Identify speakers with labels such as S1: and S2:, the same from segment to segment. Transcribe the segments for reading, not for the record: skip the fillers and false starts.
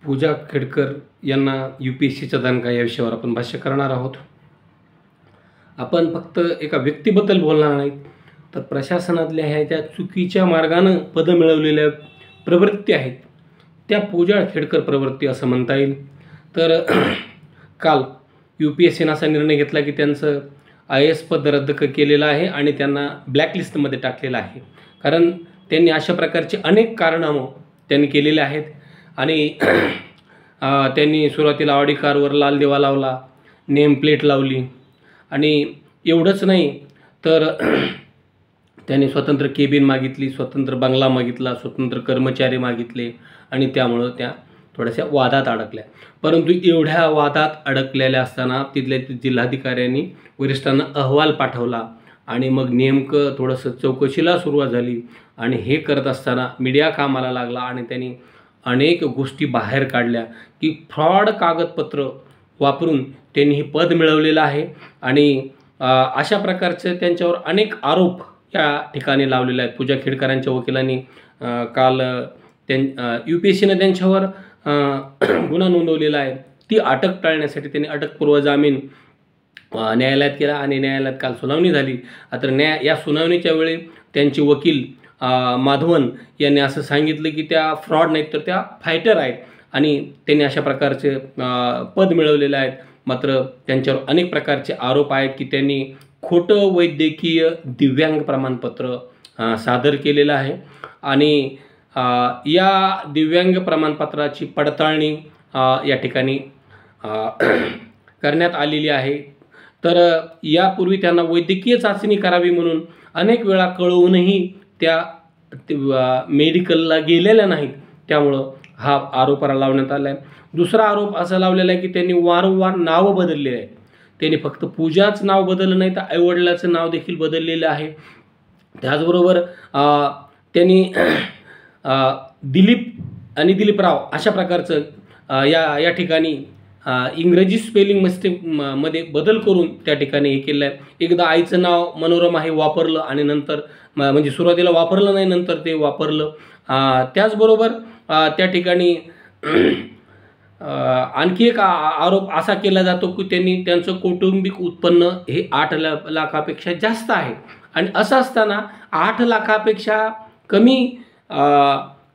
S1: पूजा खेडकर यांना UPSCचा दणका या विषयावर आपण भाष्य करणार आहोत। आपण फक्त एका व्यक्तीबद्दल बोलणार नाही, तर प्रशासनातल्या ह्या त्या चुकीच्या मार्गाने पद मिळवलेल्या प्रवृत्ती आहेत त्या पूजा खेडकर प्रवृत्ती असं म्हणता येईल। तर काल UPSCने असा निर्णय घेतला की त्यांचं IAS पद रद्द केलेलं आहे आणि त्यांना ब्लॅकलिस्टमध्ये टाकलेलं आहे, कारण त्यांनी अशा प्रकारचे अनेक कारनामे त्यांनी केलेले आहेत। आणि त्यांनी सुरुवातीला ऑडी कारवर लाल दिवा लावला, नेम प्लेट लावली आणि एवढंच नाही तर त्यांनी स्वतंत्र केबिन मागितली, स्वतंत्र बंगला मागितला, स्वतंत्र कर्मचारी मागितले आणि त्यामुळे त्या थोड्याशा वादात अडकल्या। परंतु एवढ्या वादात अडकलेल्या असताना तिथल्या जिल्हाधिकाऱ्यांनी वरिष्ठांना अहवाल पाठवला आणि मग नेमकं थोडंसं चौकशीला सुरुवात झाली आणि हे करत असताना मीडिया कामाला लागला आणि त्यांनी अनेक गोष्टी बाहेर काढल्या की फ्रॉड कागदपत्र वापरून त्यांनी हे पद मिळवलेलं आहे आणि अशा प्रकारचे त्यांच्यावर अनेक आरोप या ठिकाणी लावलेले आहेत। पूजा खेडकरांच्या वकिलांनी काल UPSCने त्यांच्यावर गुन्हा नोंदवलेला आहे। ती अटक टाळण्यासाठी त्यांनी अटकपूर्व जामीन न्यायालयात केला आणि न्यायालयात काल सुनावणी झाली। आता या सुनावणीच्या वेळी त्यांचे वकील माधवन यांनी असं सांगितलं की त्या फ्रॉड नाहीत तर त्या फायटर आहेत आणि त्यांनी अशा प्रकारचे पद मिळवलेले आहेत। मात्र त्यांच्यावर अनेक प्रकारचे आरोप आहेत की त्यांनी खोटं वैद्यकीय दिव्यांग प्रमाणपत्र सादर केलेलं आहे आणि या दिव्यांग प्रमाणपत्राची पडताळणी या ठिकाणी करण्यात आलेली आहे। तर यापूर्वी त्यांना वैद्यकीय चाचणी करावी म्हणून अनेक वेळा कळवूनही त्या मेडिकलला गेलेल्या नाहीत, त्यामुळं हा आरोप लावण्यात आला आहे। दुसरा आरोप असा लावलेला आहे की त्यांनी वारंवार नावं बदललेली आहेत। त्यांनी फक्त पूजाच नाव बदललं नाही तर आईवडिलाचं नाव देखील बदललेलं आहे। त्याचबरोबर त्यांनी दिलीप आणि दिलीपराव अशा प्रकारचं या ठिकाणी इंग्रजी स्पेलिंग मध्ये बदल करून त्या ठिकाणी हे केलं आहे। एकदा आईचं नाव मनोरमा हे वापरलं आणि नंतर म्हणजे सुरुवातीला वापरलं नाही, नंतर ते वापरलं। त्याचबरोबर त्या ठिकाणी आणखी एक आरोप असा केला जातो की त्यांनी त्यांचं कौटुंबिक उत्पन्न हे 8 लाखापेक्षा जास्त आहे आणि असं असताना 8 लाखापेक्षा कमी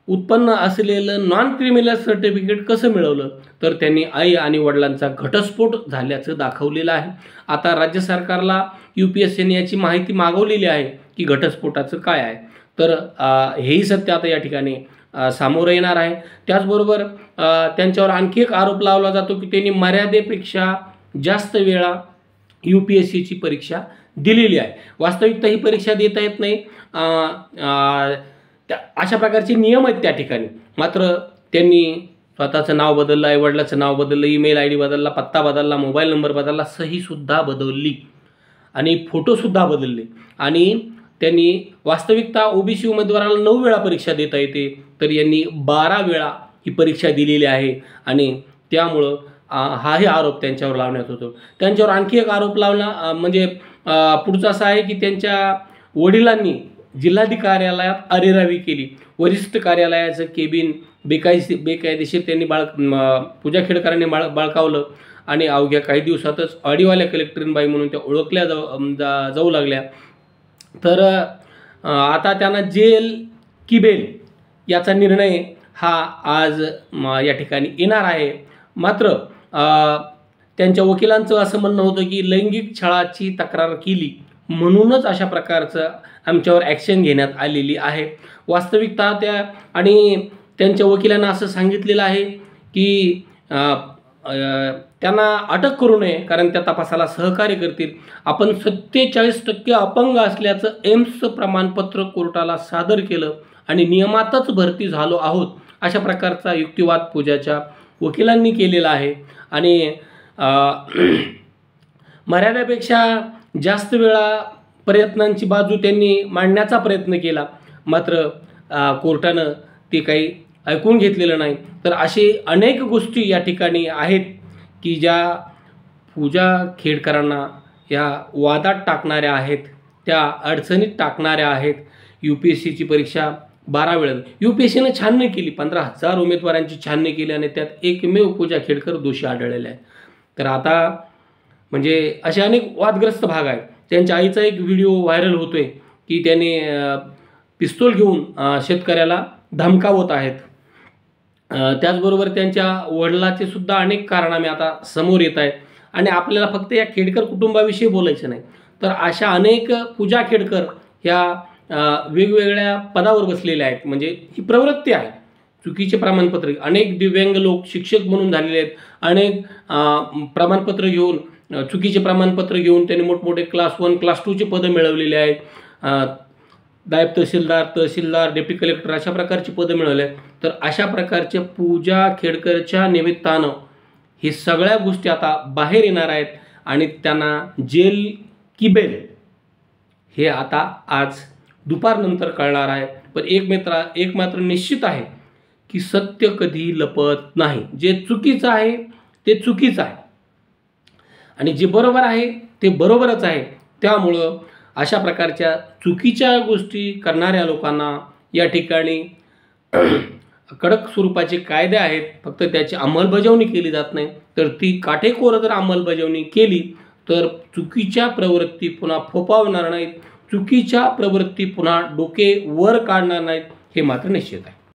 S1: उत्पन्न असलेलं नॉन क्रिमिनल सर्टिफिकेट कसं मिळवलं, तर त्यांनी आई आणि वडिलांचा घटस्फोट झाल्याचं दाखवलेलं आहे। आता राज्य सरकारला UPSCने याची माहिती मागवलेली आहे की घटस्फोटाचं काय आहे, तर हेही सत्य आता या ठिकाणी सामोरं येणार आहे। त्याचबरोबर त्यांच्यावर आणखी एक आरोप लावला जातो की त्यांनी मर्यादेपेक्षा जास्त वेळा UPSCची परीक्षा दिलेली आहे। वास्तविकता ही परीक्षा देता येत नाही, अशा प्रकारचे नियम आहेत त्या ठिकाणी। मात्र त्यांनी स्वतःचं नाव बदललं, आईवडिलाचं नाव बदललं, ईमेल ID बदलला, पत्ता बदलला, मोबाईल नंबर बदलला, सहीसुद्धा बदलली आणि फोटोसुद्धा बदलले आणि त्यांनी वास्तविकता OBC उमेदवाराला 9 वेळा परीक्षा देता येते, तर यांनी 12 वेळा ही परीक्षा दिलेली आहे आणि त्यामुळं हाही आरोप त्यांच्यावर लावण्यात होतो। त्यांच्यावर आणखी एक आरोप लावला म्हणजे पुढचा असा आहे की त्यांच्या वडिलांनी जिल्हाधिकार्यालयात अरेरावी केली, वरिष्ठ कार्यालयाचं केबिन बेकायदेशीर त्यांनी पूजा खेडकरांनी बाळकावलं आणि अवघ्या काही दिवसातच ऑडीवाल्या कलेक्टरीनबाई म्हणून त्या ओळखल्या जाऊ लागल्या। तर आता त्यांना जेल की बेल याचा निर्णय हा आज या ठिकाणी येणार आहे। मात्र त्यांच्या वकिलांचं असं म्हणणं होतं की लैंगिक छळाची तक्रार केली म्हणूनच अशा प्रकारचं आमच्यावर ॲक्शन घेण्यात आलेली आहे। वास्तविकता आणि त्यांच्या वकिलांना असं सांगितलेलं आहे की त्यांना अटक करू नये, कारण त्या तपासाला सहकार्य करतील। आपण 47% अपंग असल्याचं एम्सचं प्रमाणपत्र कोर्टाला सादर केलं आणि नियमातच भरती झालो आहोत, अशा प्रकारचा युक्तिवाद पूजाच्या वकिलांनी केलेला आहे आणि मर्यादेपेक्षा जास्त वेळा प्रयत्नांची बाजू त्यांनी मांडण्याचा प्रयत्न केला, मात्र कोर्टानं ते काही ऐकून घेतलेलं नाही। तर असे अनेक गोष्टी या ठिकाणी आहेत की ज्या पूजा खेडकरांना या वादात टाकणाऱ्या आहेत, त्या अडचणीत टाकणाऱ्या आहेत। UPSCची परीक्षा 12 वेळा UPSCनं छाननी केली, 15,000 उमेदवारांची छाननी केली आणि त्यात एकमेव पूजा खेडकर दोषी आढळलेले आहेत. तर आता म्हणजे असे अनेक वादग्रस्त भाग आहेत. त्यांच्या आईचा एक व्हिडिओ व्हायरल होतोय की त्याने पिस्तूल घेऊन शेतकऱ्याला धमकावत आहेत. त्याचबरोबर त्यांच्या वडिलाचे सुद्धा अनेक कारनामे आता समोर येत आहेत आणि आपल्याला फक्त या खेडकर कुटुंबाविषयी बोलायचं नाही, तर अशा अनेक पूजा खेडकर ह्या वेगवेगळ्या पदावर बसलेल्या आहेत. म्हणजे ही प्रवृत्ती आहे. चुकीचे प्रमाणपत्र, अनेक दिव्यांग लोक शिक्षक म्हणून झालेले आहेत. अनेक प्रमाणपत्र घेऊन, चुकीचे प्रमाणपत्र घेऊन त्यांनी मोठमोठे क्लास 1 क्लास 2ची पदं मिळवलेली आहेत. नायब तहसीलदार, डेप्टी कलेक्टर अशा प्रकारची पदं मिळवली आहेत. तर अशा प्रकारच्या पूजा खेडकरच्या निमित्तानं हे सगळ्या गोष्टी आता बाहेर येणार आहेत आणि त्यांना जेल की बेल हे आता आज दुपारनंतर कळणार आहे. पण एक मात्र निश्चित आहे की सत्य कधी लपत नाही. जे चुकीचं आहे ते चुकीचं आहे आणि जे बरोबर आहे ते बरोबरच आहे. त्यामुळं अशा प्रकारच्या चुकीच्या गोष्टी करणाऱ्या लोकांना या ठिकाणी कडक स्वरूपाचे कायदे आहेत, फक्त त्याची अंमलबजावणी केली जात नाही. तर ती काटेकोर जर अंमलबजावणी केली तर चुकीच्या प्रवृत्ती पुन्हा फोफावणार नाहीत, चुकीच्या प्रवृत्ती पुन्हा डोके वर काढणार नाहीत, हे मात्र निश्चित आहे.